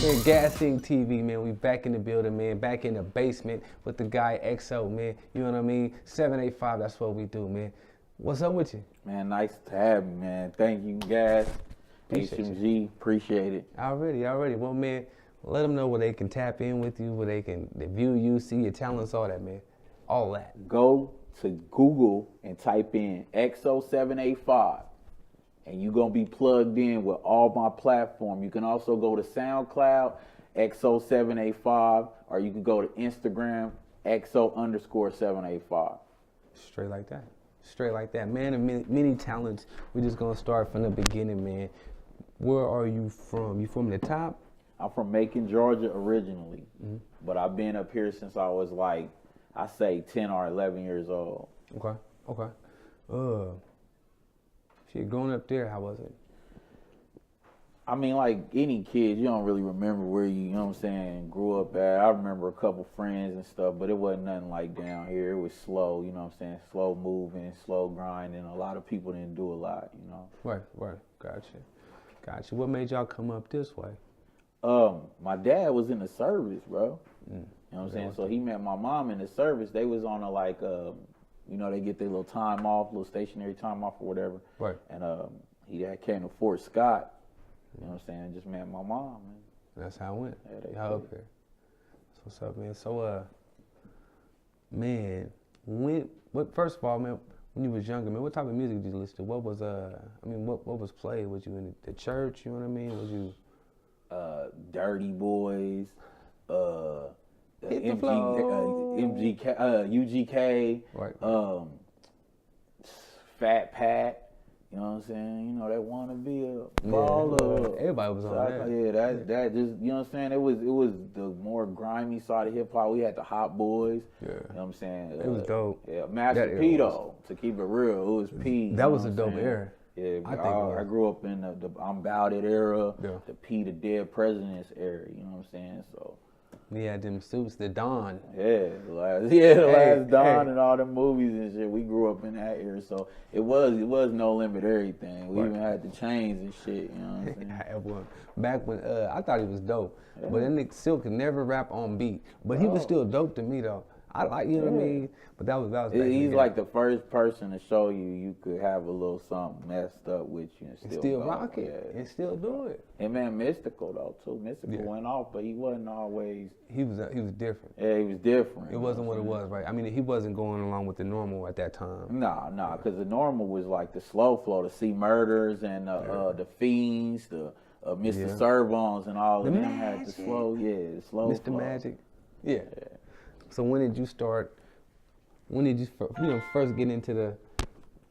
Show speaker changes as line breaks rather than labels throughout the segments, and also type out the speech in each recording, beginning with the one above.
Man, Gassing TV, man. We back in the building, man. Back in the basement with the guy XO, man. You know what I mean? 785, that's what we do, man. What's up with you?
Man, nice to have you, man. Thank you, guys.
Appreciate
HMG, appreciate it.
Already. Well, man, let them know where they can tap in with you, where they can view you, see your talents, all that, man. All that.
Go to Google and type in XO785, and you're going to be plugged in with all my platform. You can also go to SoundCloud, XO785, or you can go to Instagram, XO_785.
Straight like that. Man of many talents. We're just going to start from the beginning, man. Where are you from? You from the top?
I'm from Macon, Georgia originally, but I've been up here since I was like, I say 10 or 11 years old.
Okay. Shit, growing up there, how was it?
I mean, like any kid, you don't really remember where you know what I'm saying, grew up at. I remember a couple friends and stuff, but it wasn't nothing like down here. It was slow, you know what I'm saying, slow moving, slow grinding. A lot of people didn't do a lot, you know.
Right. Gotcha. What made y'all come up this way?
My dad was in the service, bro. You know what I'm saying? So he met my mom in the service. They was on a like, you know, they get their little time off, little stationary time off or whatever.
Right.
And he had came to Fort Scott. You know what I'm saying? Just met my mom, man.
That's how it went.
Yeah,
Y'all up here. That's what's up, man. So, man, first of all, man, when you was younger, man, what type of music did you listen to? What was, what was played? Was you in the church? You know what I mean? Was you?
Dirty Boys,
Hit the flow.
UGK,
Right.
Fat Pat. You know what I'm saying? You know, that wanna be a baller.
Everybody was on that.
Yeah, that just, you know what I'm saying? It was the more grimy side of hip hop. We had the Hot Boys.
Yeah.
You know what I'm saying?
It was dope.
Yeah, Master P though. To keep it real, it was P.
That was a dope era.
Yeah,
I
grew up in the I'm Bout It era,
Yeah.
the P the Dead Presidents era. You know what I'm saying? So.
We had them suits, the Don.
The last Dawn
hey.
and all them movies and shit. We grew up in that era, so it was no limit everything. We even had the chains and shit. You know what I'm saying?
Back when I thought he was dope, but that nigga Silk could never rap on beat. But he was still dope to me though. I like, you know what I mean. But that was back
He's like the first person to show you could have a little something messed up with you and
still rock it and still do it.
And man, Mystical though too. Mystical went off, but he wasn't always.
He was different.
Yeah, he was different.
It wasn't what it was, right? I mean, he wasn't going along with the normal at that time.
Nah, because the normal was like the slow flow, the C Murders and the Fiends, the Mr. Servons and all of them had the slow, the slow
Mr.
flow.
Magic, yeah. So when did you start? When did you first get into the?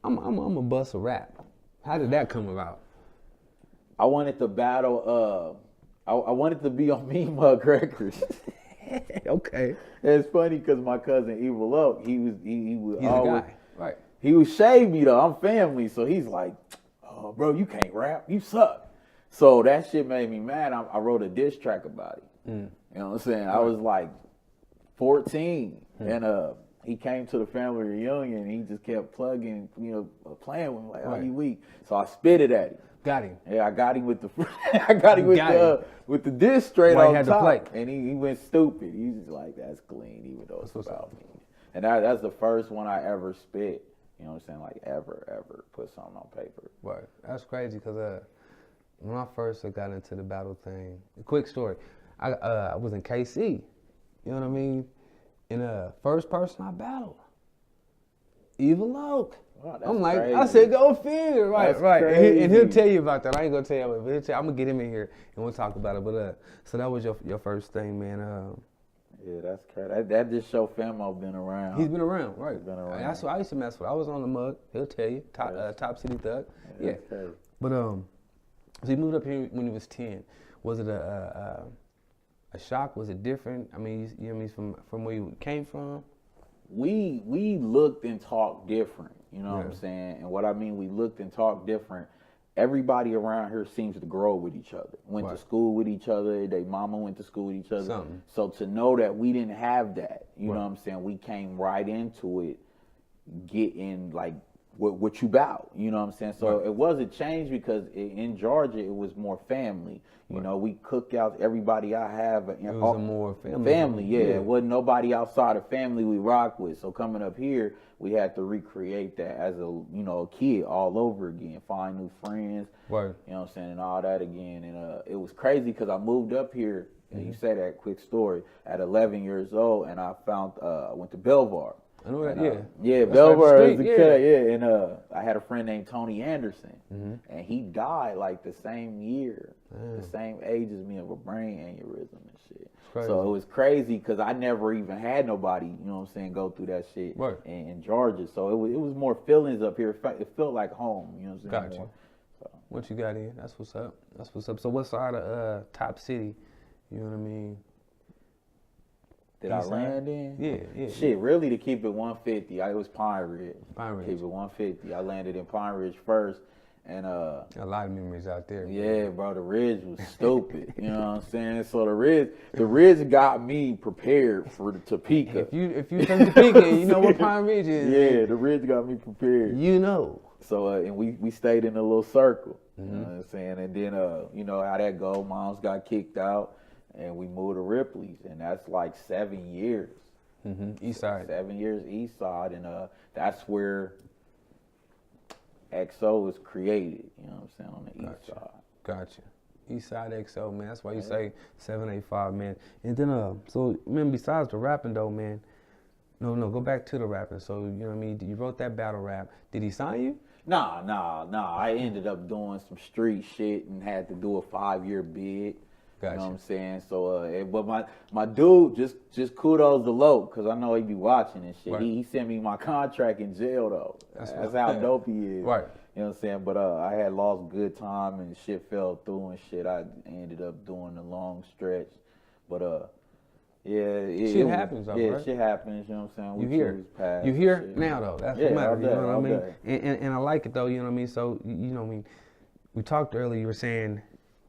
I'm a bust a rap. How did that come about?
I wanted to battle. I wanted to be on Mean Mug Records.
Okay.
And it's funny because my cousin Evil Oak, he was
He's
always,
a guy, right?
He would shade me though. I'm family, so he's like, "Oh, bro, you can't rap. You suck." So that shit made me mad. I wrote a diss track about it. You know what I'm saying? I was like 14, and he came to the family reunion, and he just kept plugging, playing with me like, "Oh, you weak." So I spit it at him.
Got him.
Yeah, I got him with the with the diss straight
Why he
on
had to
top,
play.
and he went stupid. He's just like, "That's clean," even though it's about me. And that's the first one I ever spit. You know what I'm saying? Like ever put something on paper.
Right. That's crazy because when I first got into the battle thing, a quick story. I was in KC. You know what I mean? And first person I battled, Evil Oak.
Wow,
I'm like,
crazy.
I said, go figure, right,
That's
right.
crazy.
And he'll tell you about that. I ain't gonna tell you, but I'm gonna get him in here and we'll talk about it. But so that was your first thing, man.
Yeah, that's crazy. That just show Famo been around.
He's been around, right?
He's been around.
That's what I used to mess with. I was on the mug. He'll tell you, Top City Thug. Yeah.
That's crazy.
But so he moved up here when he was 10. Was it a shock? Was it different? I mean, you know what I mean, from where you came from?
We looked and talked different, you know what I'm
Yeah.
saying? And what I mean, we looked and talked different. Everybody around here seems to grow with each other. Went to
Right.
school with each other. Their mama went to school with each other.
Something.
So to know that we didn't have that, you
Right.
know what I'm saying? We came right into it, getting like what you bout. You know what I'm saying? So it wasn't changed because in Georgia it was more family. You know, we cookouts. Everybody I have,
It was a more family.
Family, yeah. It wasn't nobody outside of family we rock with. So coming up here, we had to recreate that as a kid all over again, find new friends.
Right.
You know what I'm saying, and all that again. And it was crazy because I moved up here. And you say that quick story at 11 years old, and I went to Belvoir.
I know that,
Yeah,
That's
Belvoir
right
is
the
the
street,
cut, yeah. And I had a friend named Tony Anderson, and he died like the same year, the same age as me of a brain aneurysm and shit. So it was crazy because I never even had nobody, you know what I'm saying, go through that shit in Georgia. So it was more feelings up here. It felt like home, you know what I'm saying?
Gotcha. So. What you got in? That's what's up. That's what's up. So what side of Top City, you know what I mean?
Did I land in?
Yeah.
Shit, really, to keep it 150, it was Pine Ridge.
Pine Ridge.
Keep it 150. I landed in Pine Ridge first, and
a lot of memories out there.
Yeah, bro, the Ridge was stupid. You know what I'm saying? So the Ridge got me prepared for the Topeka.
If you from Topeka, you know what Pine Ridge is.
Yeah, the Ridge got me prepared.
You know.
So and we stayed in a little circle. You know what I'm saying? And then you know how that go. Moms got kicked out. And we moved to Ripley's, and that's like 7 years.
East side.
7 years east side, and that's where XO was created. You know what I'm saying, on the east side.
Gotcha. East side XO, man. That's why you say 785, man. And then so man, besides the rapping though, man. No, go back to the rapping. So you know what I mean. You wrote that battle rap. Did he sign you?
Nah. I ended up doing some street shit and had to do a 5-year bid.
Gotcha.
You know what I'm saying? So, but my dude, just kudos to Loc, because I know he be watching and shit. Right. He sent me my contract in jail, though. That's how dope he is.
Right.
You know what I'm saying? But I had lost good time and shit fell through and shit. I ended up doing the long stretch. But, yeah.
Shit happens, though,
yeah,
right?
Shit happens, you know what I'm saying?
You here now, though. That's what matters, you know what I mean?
Day.
And I like it, though, you know what I mean? So, you know what I mean? We talked earlier, you were saying,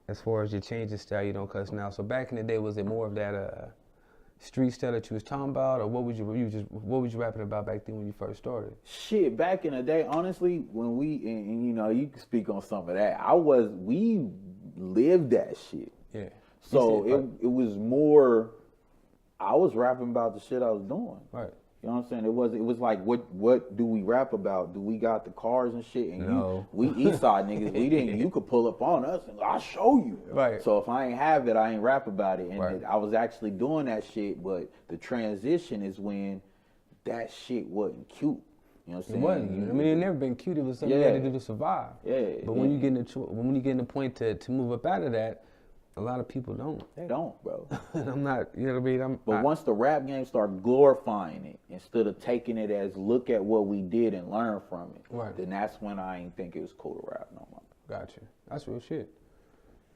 as far as your change of style, you don't cuss now. So back in the day, was it more of that street style that you was talking about, or what was you rapping about back then when you first started?
Shit, back in the day, honestly, when we and you know you can speak on some of that. We lived that shit.
Yeah.
So it was more. I was rapping about the shit I was doing.
Right.
You know what I'm saying? It was like, what do we rap about? Do we got the cars and shit? And
no.
We East Side niggas, we didn't. You could pull up on us and I'll show you.
Right.
So if I ain't have it, I ain't rap about it. And
right.
I was actually doing that shit, but the transition is when that shit wasn't cute. You know what I'm saying?
It wasn't. I mean, it never been cute. It was something you had to do to survive.
Yeah.
But when you get in the point to move up out of that, a lot of people don't.
They don't, bro.
I'm not, you know what I mean?
But once the rap game started glorifying it, instead of taking it as look at what we did and learn from it,
right.
then that's when I ain't think it was cool to rap no more.
Gotcha. That's real shit.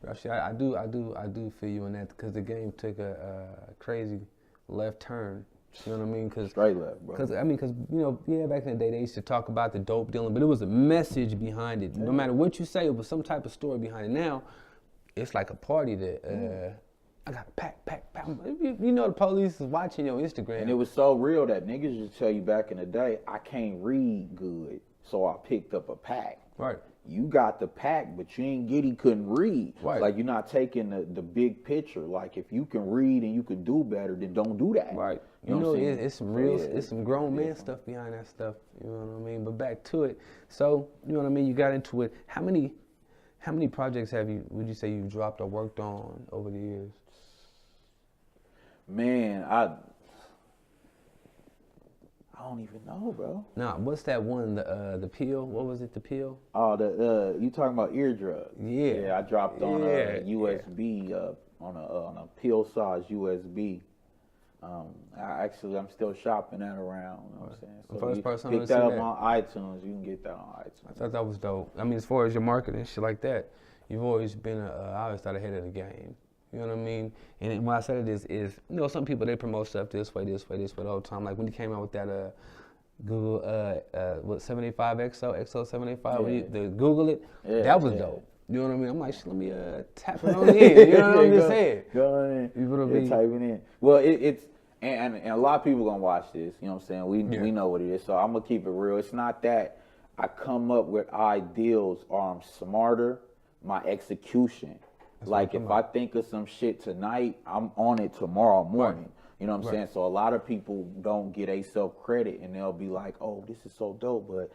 I do feel you on that because the game took a crazy left turn. You know what I mean? Cause,
straight left, bro.
Because you know, yeah, back in the day they used to talk about the dope dealing, but it was a message behind it. No matter what you say, it was some type of story behind it. Now, it's like a party that I got pack. You know the police is watching your Instagram.
And it was so real that niggas just tell you back in the day, I can't read good, so I picked up a pack.
Right.
You got the pack, but you ain't get he couldn't read.
Right.
Like you're not taking the big picture. Like if you can read and you can do better, then don't do that.
Right.
You know
it's some real, it's some grown man stuff behind that stuff. You know what I mean? But back to it. So, you know what I mean? You got into it. How many projects would you say you've dropped or worked on over the years?
Man, I don't even know, bro.
Nah, what's that one? The pill? What was it? The pill?
Oh, you talking about eardrug?
Yeah.
Yeah, I dropped on a USB on a pill size USB. I'm still shopping that around. You know what I'm saying? So
first person
pick that up on iTunes. You can get that on iTunes.
I thought that was dope. I mean, as far as your marketing and shit like that, you've always been I always thought ahead of the game. You know what I mean? And when I said it is you know, some people they promote stuff this way all the time. Like when you came out with that Google 785 XO 785, when you Google it, that was dope. You know what I mean? I'm like, let me tap it on in. You know what I'm just saying?
Go on in.
You know what I mean?
Typing in. Well, it's and a lot of people gonna watch this. You know what I'm saying? We know what it is. So I'm gonna keep it real. It's not that I come up with ideals, or I'm smarter. My execution. Like if I think of some shit tonight, I'm on it tomorrow morning. You know what I'm saying? So a lot of people don't get a self credit, and they'll be like, "Oh, this is so dope," but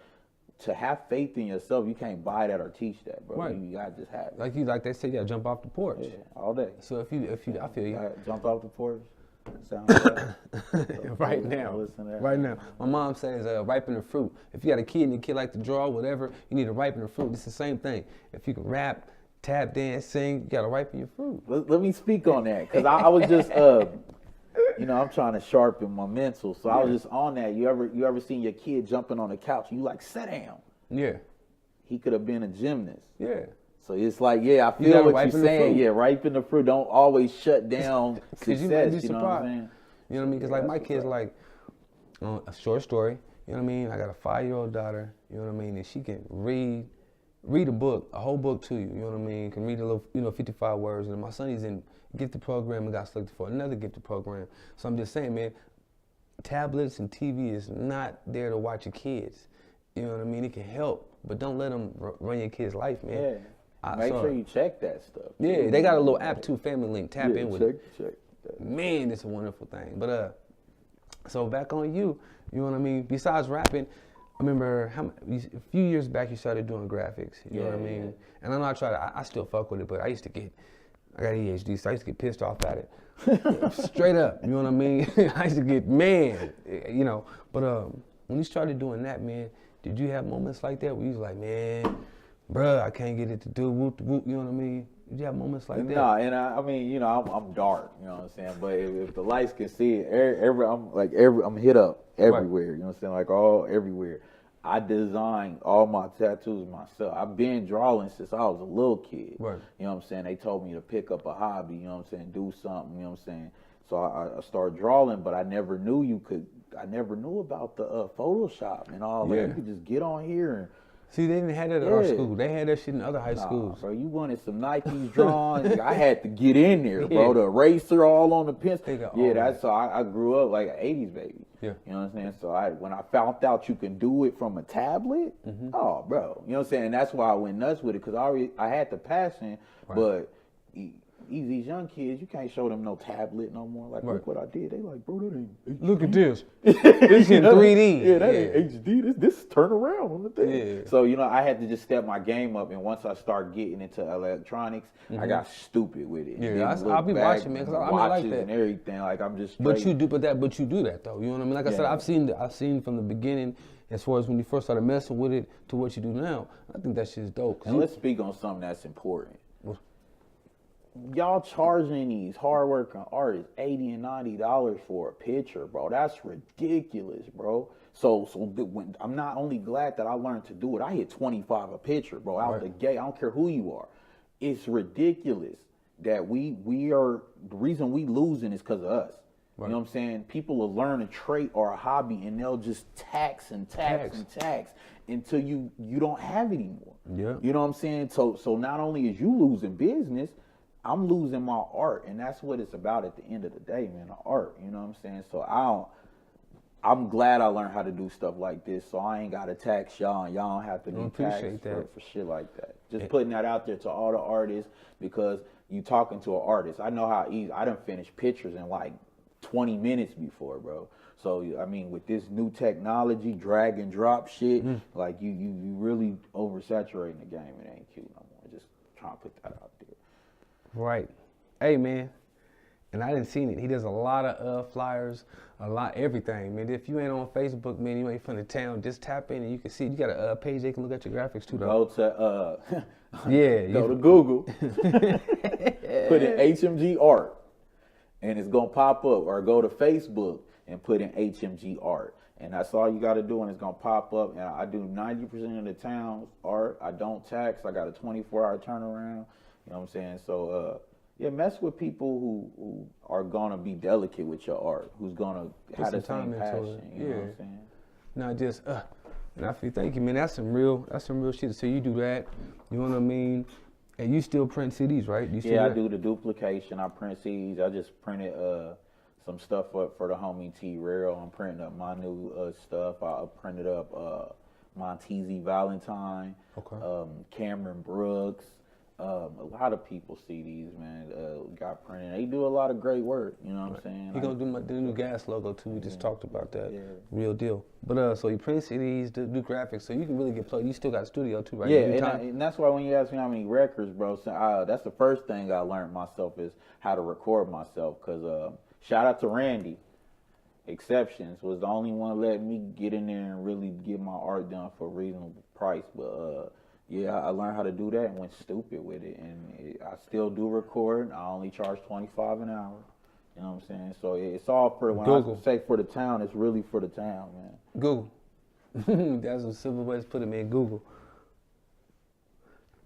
to have faith in yourself, you can't buy that or teach that, bro.
Right.
You gotta just have it.
Like they say, you gotta jump off the porch.
Yeah, all day.
So if you, I feel you.
Jump off the porch. Sounds good.
Right now. Right now. My mom says ripen the fruit. If you got a kid and the kid like to draw, whatever, you need to ripen the fruit. It's the same thing. If you can rap, tap dance, sing, you gotta ripen your fruit.
Let me speak on that, because I was just you know, I'm trying to sharpen my mental. So I was just on that. You ever seen your kid jumping on the couch? You like, sit down.
Yeah.
He could have been a gymnast.
Yeah.
So it's like, yeah, I feel what you're saying. Yeah, ripen the fruit. Don't always shut down success.
You might be
you
surprised.
know what I'm saying?
You know what I mean? Because like my kids, like a short story. You know what I mean? I got a 5-year-old daughter. You know what I mean? And she can read a book, a whole book to you. You know what I mean? Can read a little, 55 words. And my son is in gifted program and got selected for another gifted program. So I'm just saying, man, tablets and TV is not there to watch your kids. You know what I mean? It can help, but don't let them run your kid's life, man.
Yeah. Make sure you check that stuff.
Yeah, they got a little app too, Family Link. Tap in with it.
Check that.
Man, it's a wonderful thing. But so back on you, you know what I mean? Besides rapping, I remember a few years back you started doing graphics. You know what I mean? And I know I still fuck with it, but I got ADHD, so I used to get pissed off at it. Straight up, you know what I mean? I used to get mad, But when you started doing that, man, did you have moments like that where you was like, man, bruh, I can't get it to do whoop whoop, you know what I mean? Did you have moments like that?
No, and I mean, I'm dark, you know what I'm saying? But if the lights can see it, I'm hit up everywhere, you know what I'm saying? Like everywhere. I designed all my tattoos myself. I've been drawing since I was a little kid.
Right.
You know what I'm saying? They told me to pick up a hobby, you know what I'm saying? Do something, you know what I'm saying? So I started drawing, but I never knew about the Photoshop and all that. You could just get on here and
see, they didn't have that at our school. They had that shit in other high schools.
Bro, you wanted some Nikes drawn. I had to get in there, bro. The eraser all on the pencil. That's so I grew up like an 80s baby.
Yeah.
You know what I'm saying? So when I found out you can do it from a tablet, oh, bro. You know what I'm saying? And that's why I went nuts with it, because I had the passion, but these young kids, you can't show them no tablet no more. Like, look what I did. They like, bro, that ain't HD.
Look at this. This in 3D.
Yeah, that ain't HD. This turn around on the thing. Yeah. So, I had to just step my game up. And once I start getting into electronics, I got stupid with it.
Yeah, I'll be watching, man, because I like that.
And everything. Like, I'm just straight.
But you do that, though. You know what I mean? Like I said, I've seen from the beginning, as far as when you first started messing with it to what you do now. I think that shit's dope.
And let's speak on something that's important. Y'all charging these hardworking artists $80 and $90 for a picture, bro. That's ridiculous, bro. So when I'm not only glad that I learned to do it, I hit 25 a picture, bro, out the gate. I don't care who you are. It's ridiculous that we are, the reason we losing is because of us. Right. You know what I'm saying? People will learn a trait or a hobby and they'll just tax until you don't have it anymore. Yeah. You know what I'm saying? So not only is you losing business, I'm losing my art, and that's what it's about at the end of the day, man, the art, you know what I'm saying? So I'm glad I learned how to do stuff like this, so I ain't got to tax y'all, and y'all don't have to be taxed for shit like that. Just putting that out there to all the artists, because you talking to an artist. I know how easy, I done finished pictures in like 20 minutes before, bro. So, I mean, with this new technology, drag and drop shit, like you really oversaturating the game. It ain't cute no more. Just trying to put that out there.
Right. Hey, man. And I didn't see it. He does a lot of flyers, everything, man. If you ain't on Facebook, man, you ain't from the town, just tap in and you can see. You got a page they can look at your graphics too, though.
Go to go to Google, put in HMG Art, and it's gonna pop up. Or go to Facebook and put in HMG Art, and that's all you got to do, and it's gonna pop up. And I do 90% of the town's art. I don't tax. I got a 24-hour turnaround. You know what I'm saying? So, mess with people who are gonna be delicate with your art, who's gonna have the same passion. You know what I'm saying?
Not just and I feel, thank you, man. That's some real shit. So you do that, you know what I mean? And you still print CDs, right? You still
I do the duplication. I print CDs. I just printed some stuff up for the homie T Rail. I'm printing up my new stuff. I printed up Montezi Valentine,
Okay.
Cameron Brooks. A lot of people CDs, man, got printed. They do a lot of great work. You know what I'm saying?
He gonna do the new gas logo too. We just talked about that.
Yeah.
Real deal. But so you print CDs, do graphics, so you can really get plugged. You still got a studio too, right?
Yeah,
You do time?
and that's why when you ask me how many records, bro, so, that's the first thing I learned myself is how to record myself. Cause shout out to Randy. Exceptions was the only one letting me get in there and really get my art done for a reasonable price. But yeah, I learned how to do that and went stupid with it. And I still do record. I only charge $25 an hour. You know what I'm saying? So it's all for when
Google.
I say for the town, it's really for the town, man.
Google. That's a simple way to put it, man. Google.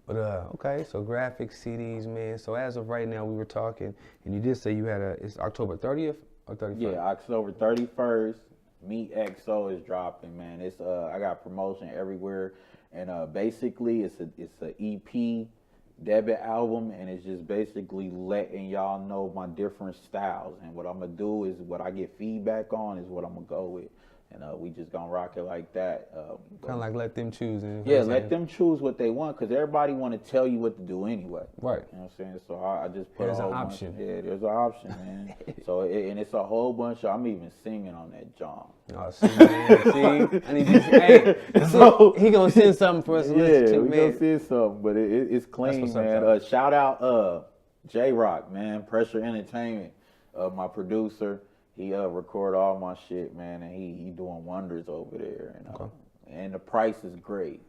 But okay, so graphics, CDs, man. So as of right now, we were talking, and you did say you had it's October 30th or 31st?
Yeah, October 31st. Meet XO is dropping, man. It's I got promotion everywhere, and basically it's a EP debut album, and it's just basically letting y'all know my different styles. And what I'm gonna do is what I get feedback on is what I'm gonna go with, and we just gonna rock it like that.
Kind of like let them choose.
Yeah, let them choose what they want, because everybody want to tell you what to do anyway.
Right.
You know what I'm saying? So I just put
There's
a
an
whole
option.
Bunch, yeah, there's an option, man. So and it's a whole bunch of, I'm even singing on that John.
Oh, see, man, see? I need this. Hey, so, he gonna send something for us to listen to,
we
man.
gonna send something, but it's clean,
what's up,
man. Shout out J-Rock, man, Pressure Entertainment, my producer. He record all my shit, man, and he doing wonders over there, and the price is great.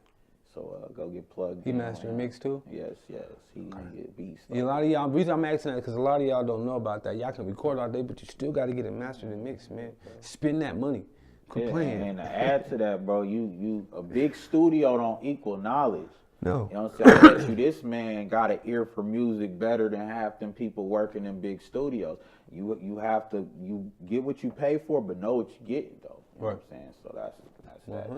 So go get plugged.
He master and mix too?
Yes, he a beast.
Yeah, a lot of y'all, the reason I'm asking that because a lot of y'all don't know about that. Y'all can record all day, but you still got to get it mastered and mixed, man. Spend that money. Quit playing.
And to add to that, bro, you a big studio don't equal knowledge.
No.
You know what I'm saying? I bet you this man got an ear for music better than half them people working in big studios. You have to get what you pay for, but know what you get though. You know what I'm saying? So that's that.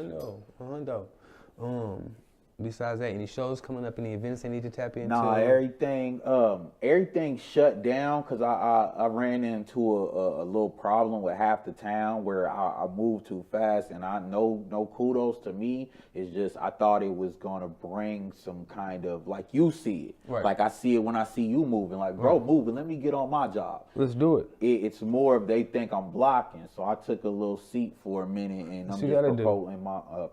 Besides that, any shows coming up, any events they need to tap into?
Nah, everything shut down because I ran into a little problem with half the town where I moved too fast, and I no kudos to me. It's just I thought it was gonna bring some kind of, like you see it,
right.
Like I see it when I see you moving, like bro, moving. Let me get on my job.
Let's do it.
It's more of they think I'm blocking, so I took a little seat for a minute, and I'm just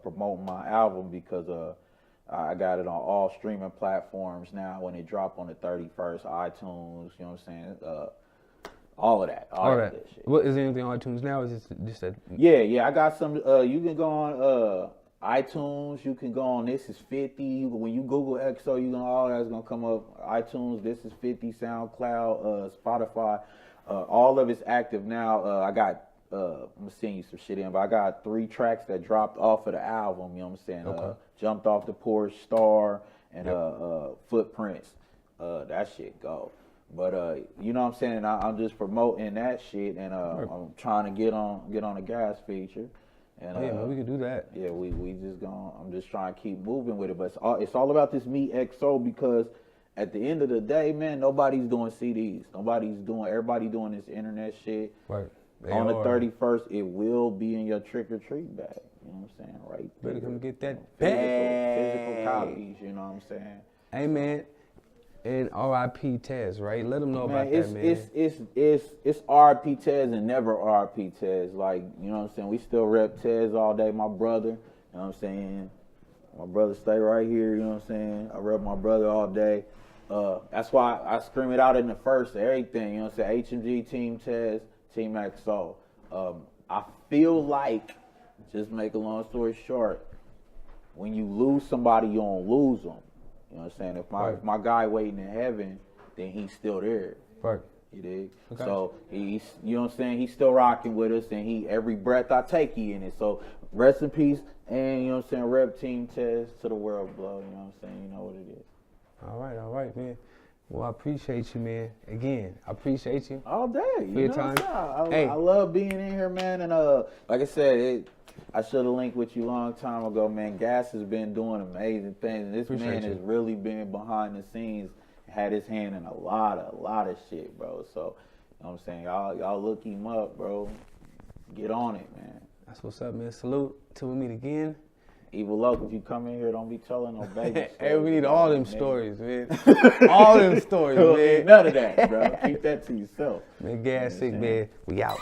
promoting my album because I got it on all streaming platforms now. When it drop on the 31st, iTunes, you know what I'm saying? All of that. All that shit.
What is anything on iTunes now? Is it just that?
Yeah. I got some. You can go on iTunes. You can go on This Is 50. When you Google XO, all that's gonna come up. iTunes, This Is 50, SoundCloud, Spotify. All of it's active now. I got. I'm gonna send you some shit in, but I got 3 tracks that dropped off of the album. You know what I'm saying?
Okay.
Jumped Off the Porch, Star, and Footprints. That shit go. But you know what I'm saying? I'm just promoting that shit, and I'm trying to get on a gas feature. And
man, we can do that.
Yeah, we just gonna. I'm just trying to keep moving with it. But it's all about this Meet XO, because at the end of the day, man, nobody's doing CDs. Everybody doing this internet shit.
Right.
On the 31st, it will be in your trick or treat bag. You know what I'm saying? Right.
Better come get that
physical copies. You know what I'm saying?
Hey man, and R.I.P. Tez, right? Let them know about that, man.
It's R.I.P. Tez and never R.I.P. Tez. Like, you know what I'm saying? We still rep Tez all day. My brother, you know what I'm saying? My brother stay right here. You know what I'm saying? I rep my brother all day. That's why I scream it out in the first, everything. You know what I'm saying? HMG, Team Tez, Team XO. I feel like, just make a long story short, when you lose somebody, you don't lose them. You know what I'm saying? If my guy waiting in heaven, then he's still there.
Right.
You dig?
Okay.
So he's, you know what I'm saying? He's still rocking with us, and every breath I take, he in it. So rest in peace, and you know what I'm saying? Rep Team Tez to the world, blow. You know what I'm saying? You know what it is.
All right, man. Well, I appreciate you, man. Again, I appreciate you.
All day.
For your time.
I love being in here, man. And like I said, I should have linked with you a long time ago, man. Gas has been doing amazing things. And this man has really been behind the scenes, had his hand in a lot of shit, bro. So, you know what I'm saying? Y'all look him up, bro. Get on it, man.
That's what's up, man. Salute till we meet again.
Evil Loc, if you come in here, don't be telling no baby stories.
Hey, we need all them stories, man. All them stories,
You don't
man.
need none of that, bro. Keep that to yourself.
Man, gas sick, man. We out.